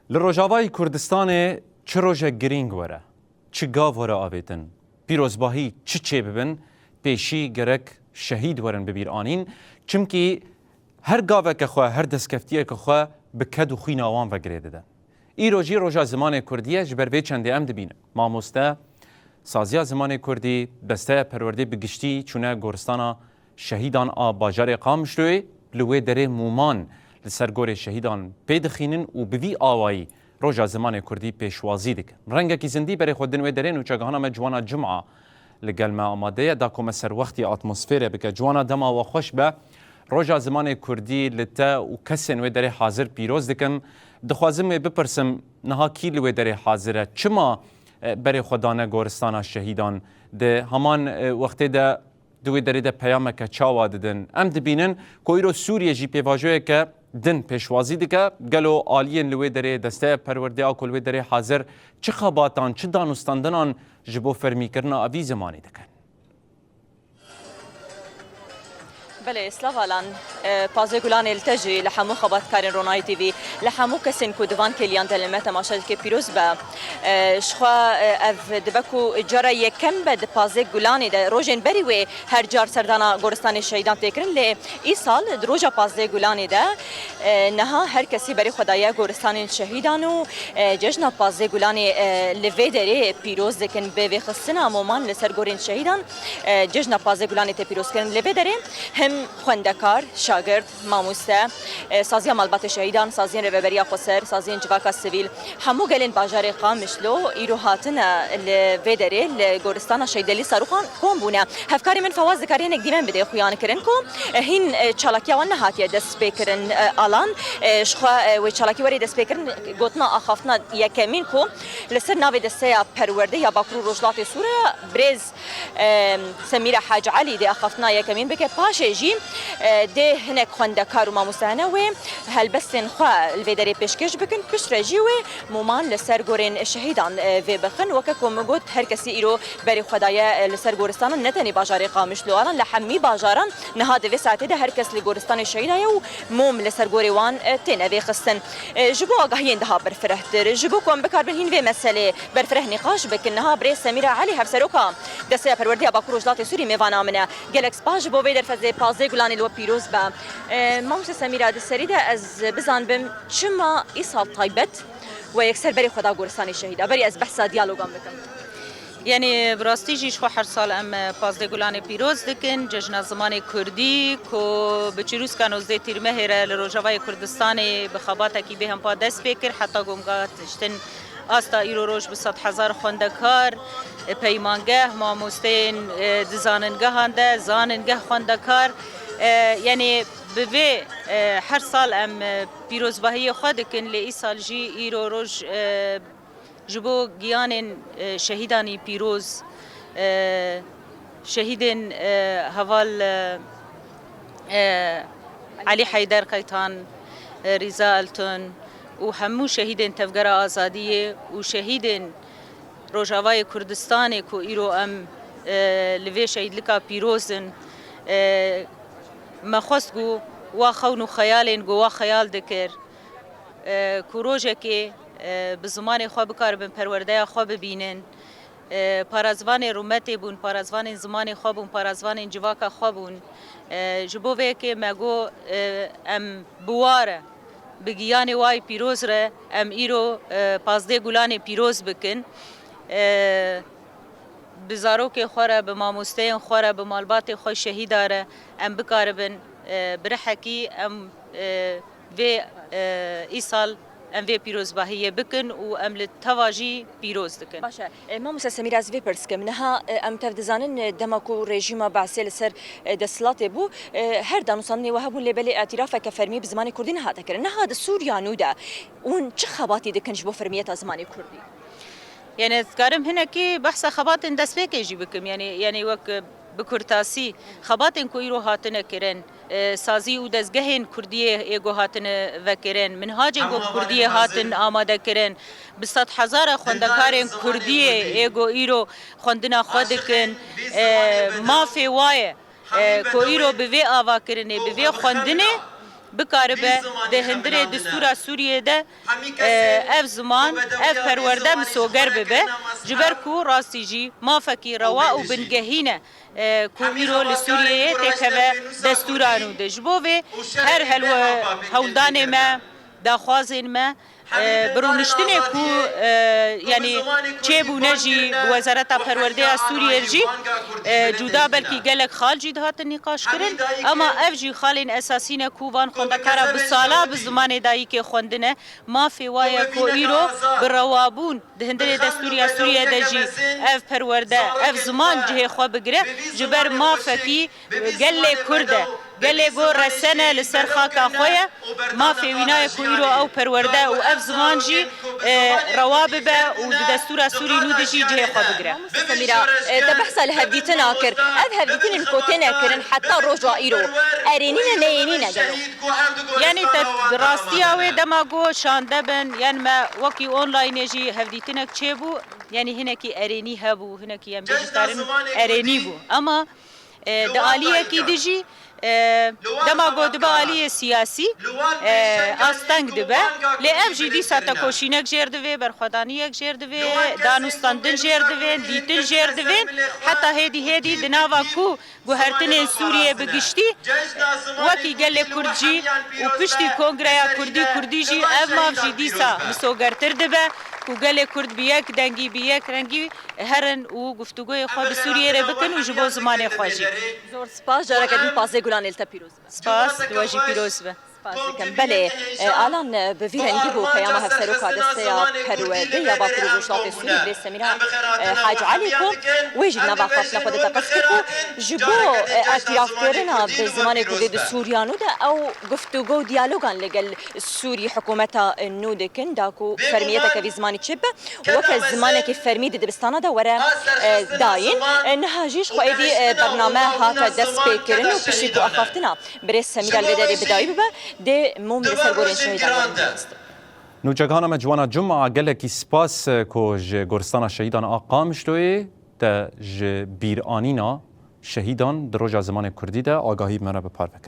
لروجاوای کردستان چه روژه گرینگ وره چه گاو وره آویتن پیروزباهی چه ببن پیشی گرک شهید ورن ببیر آنین چمکی هر گاوه که خواه هر دستکفتیه که خواه بکد و خوین آوان و گریده دن ای روژی روژا زمان کردیه جبر وی چنده ام دبینه ماموسته سازیا زمان کردی بسته پرورده بگشتی چونه گورستانا شهیدان باجار قامش روی لوی دره مومان لسرگور شهیدان پیدخینن و بوی آوایی روژا زمان کردی پیشوازی دکن رنگه کی زندی برای خود دنوی درین و چگهانا مجوانا جمعه لگل ما آماده دا کم سر وقتی اتمسفیره بکه جوانا دما و خوش به روژا زمان کردی لتا و کسی نوی دره حاضر پیروز دکن دخوازم بپرسم نها کی لوی دره حاضره چما برای خدانه گورستان شهیدان ده همان وقتی ده دوی دره ده پیامه که چاوا ددن ام دبینن کویرو سوریه جی پیواجوه که دن پیشوازی دیگه گلو آلین لوی دره دسته پرورده آکل لوی دره حاضر چه خباتان چه دانستاندنان جبو فرمی کرنا اوی زمانی دکن بله اسلاوالان پازه گلان التجی لحمو خبات کارین رونای تیوی لحمو کسین کو دوان کلیان دلمه تماشا که پیروز به شخوا اف دبکو جرا یکم به پازه گلانی ده روزن بری و هر جار سردانا گورستان شهیدان تکرن ل ای سال روزا پازه گلانی ده نها هر کسی بری خدایا گورستان شهیدانو جشن پازه گلانی لوی دره پیروز دکن به خصنا مومان لسر گورین شهیدان جشن پازه گلانی ته پیروز کردن لوی دره هم خوندکار، شاگرد، ماموسته، سازی مالبات شهیدان، سازی رهبری خسر، سازی جواکا سیویل، همو گلین باجار قامشلو ایرو هاتن لودره لگورستان شهیدلی ساروخان کوم بونه. هفکاری من فواز ذکری نقدیمن بده خویان کرن کوم هین چالاکی وان نهاتیه دست بکرن آلان شخوا و چالاکی وری دست بکرن گوتنا آخافتنا یکمین کوم لسر ناوی دسته پرورده یا باکرو روشلات سوره برز سمیره حاج علی ده آخافتنا یکمین بکه پاشه ده هناك خندكار وماموسانه و هلبسن خوا الفيدري بيشكش بكن بشرجي و مومان لسرغورين الشهيدان في بخن وككم قلت هر كسي ايرو بري خدايا لسرغورستان نتني باجاري قامش لوان لحمي باجاران نهاد في ساعته ده هر كس لغورستان الشهيدا و موم لسرغوري وان تنا في خصن جبو اغهين ده برفرهت جبو كم بكار بهين في مساله برفره نقاش بكنها بري سميره علي هفسروكا دسه پروردي باكروجلات سوري ميوانا منه گلكس باج بو ويدر فزي پازه گلانی لو پیروز با ماموسه سمیره دسریده از بزن بم چما ایسال طایبت و یکسر بری خدا گورستانی شهیده بری از بحث دیالوگام بکن یعنی براستی جیش خو هر سال ام پازده گلان پیروز دکن جشن زمان کردی کو بچروس کانوزده تیرمهره لروجاوای کردستان بخابات کی به هم پا دست بکر حتی گمگات شتن آستا ایرو روش به 100,000 خوندکار پیمانگه ماموستین دزاننگه هنده زاننگه خوندکار یعنی به هر سال ام پیروزباهی خود کن لی سال جی ایرو روش جبو گیان شهیدانی پیروز شهیدن حوال علی حیدر قیتان رضا التون و همو شهیدن تفگر آزادیه و شهیدن روجاوای کردستان کو ایرو ام لوی شهید لکا پیروزن ما خواست گو و خون خیالن گو و خیال دکر کو روزه که به زمان خواب کار بن پرورده خواب ببینن پارازوان رومتی بون پارازوان زمان خوابون پارازوان جواکا خوابون جبوه که مگو ام بواره بگیان وای پیروز ره ام ایرو پازده گلان پیروز بکن بزارو که خوره به ماموستین خوره به مالبات خوش شهیداره ام بکاربن برحکی ام و ایسال ام وی پیروز باهیه بکن و ام لتواجی پیروز دکن. باشه ماموسه سمیره از وی پرس کم نها ام تفدزانن دماکو رژیم بعثی سر دستلات بو هر دانوسانی و هبون لبلی اعتراف کفرمی بزمان کردی نهاده کرد نهاد سوریا نوده اون چه خباتی دکنش بو فرمیت از زمان کردی؟ يعني تكارم هنا كي بحث خبات دست بك يجي بكم يعني وك بكرتاسي خبات كو يرو هاتنا كرن سازي و دزگهن كرديه ايگو هاتن وكرن منهاج ايگو كرديه هاتن آماده كرن بسات هزار خوندکارن كرديه ايگو ايرو خوندنا خودكن ما في واي كو ايرو بوي آوا كرنه بوي خوندنه بکاره ده هندره دستور سوریه ده اف زمان اف پرورده مسوگر ببه جبر کو راستی جی ما فکی روا و بنگهینه کو ایرو لسوریه تکوه دستورانو ده جبو و هر هلو هولدان ما داخوازین ما برونشتنه کو یعنی چه بونه جی وزارت پرورده سوریه جی جدا بلکی گلک خال جی دهات نقاش کرن اما اف جی خالین اساسین کو وان خوندکارا بسالا بزمان دایی که خوندنه ما فی وای کو ایرو بروابون دهندره دستوری سوریه ده جی اف پرورده اف زمان جه خو بگره جبر ما فکی گل کرده گله گو رسنه لسر خاکا خویه ما فی وینای کو ایرو او پرورده و اف زمان جی رواببه و دستور سوری نود جی جه خو بگره سميرة تبحث لهديتنا كر أذهب ديتنا الكوتنا كرن حتى رجع إيرو أرينينا نينينا قالوا يعني راستي اوي دماغو شانده بن يعني ما وكي اونلاين جي هفديتنك تشيبو يعني هناكي اريني هبو هناكي يم بيجتارن اريني بو اما داليه كي دجي دماغو دبالي سياسي استنگ دبه لام جي دي ساتا کوشینک جير دوي برخدانيك جير دوي دانوستاندن جير دوي ديتن جير دوي حتى هدي دناوا کو گوهرتن سوریه بگشتی وکی گله کردجی و پشتی کنگریا کردی جی اما جی دیسا مسوگرتر دبه کو گله کرد بیک دنگی بیک رنگی هرن و گفتگوی خو به سوریه ر بکن و جبو زمان خواجی زور سپاس جارا کدن پازه گلان التا پیروز سپاس دواجی پیروز به بله الان بفيرن جيبو كياما هفسروكا دستيا پرورده یا با پروژوشات سوری بری سميرا حاج عليكم ويجي نبا فاصلة خودتا قصتكو جبو اعتراف كرنا بزمان كردي سوريانو دا او گفتگو ديالوغان لقل سوري حكومتا نودكن داكو فرميتك في زماني تشب وكا زمانك فرميد دبستانا دا ورا داين نهاجيش خواهدي برنامه هاتا دست بكرن و بشيكو اخافتنا بری سميرا البداري بداي ببا ده مومي سرگورين شهيدان نوجهانا مجوانا جمعة قالك سپاس کو گورستان شهیدان آقام شلوی تا بیر آنینا شهیدان در روز زمان کردی ده آگاهی مرا به پار بکره